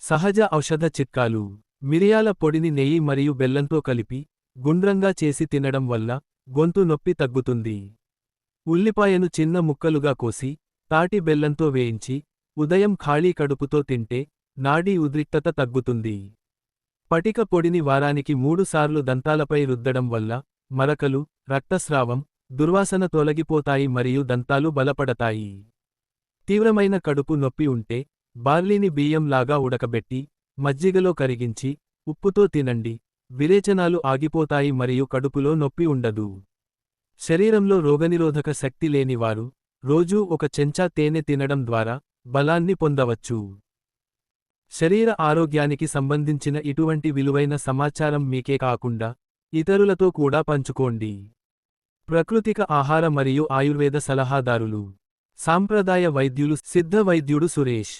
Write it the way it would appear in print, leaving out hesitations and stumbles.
సహజ ఔషధ చిట్కాలు. మిరియాల పొడిని నెయ్యి మరియు బెల్లంతో కలిపి గుండ్రంగా చేసి తినడం వల్ల గొంతు నొప్పి తగ్గుతుంది. ఉల్లిపాయను చిన్న ముక్కలుగా కోసి తాటి బెల్లంతో వేయించి ఉదయం ఖాళీ కడుపుతో తింటే నాడీ ఉద్రిక్తత తగ్గుతుంది. పటిక పొడిని వారానికి 3 సార్లు దంతాలపై రుద్దడం వల్ల మరకలు, రక్తస్రావం, దుర్వాసన తొలగిపోతాయి మరియు దంతాలు బలపడతాయి. తీవ్రమైన కడుపు నొప్పి ఉంటే బార్లీని బియ్యంలాగా ఉడకబెట్టి మజ్జిగలో కరిగించి ఉప్పుతో తినండి. విరేచనాలు ఆగిపోతాయి మరియు కడుపులో నొప్పి ఉండదు. శరీరంలో రోగనిరోధక శక్తి లేనివారు రోజూ ఒక చెంచా తేనె తినడం ద్వారా బలాన్ని పొందవచ్చు. శరీర ఆరోగ్యానికి సంబంధించిన ఇటువంటి విలువైన సమాచారం మీకే కాకుండా ఇతరులతో కూడా పంచుకోండి. ప్రకృతిక ఆహార మరియు ఆయుర్వేద సలహాదారులు. సాంప్రదాయ వైద్యులు సిద్ధ వైద్యుడు సురేష్.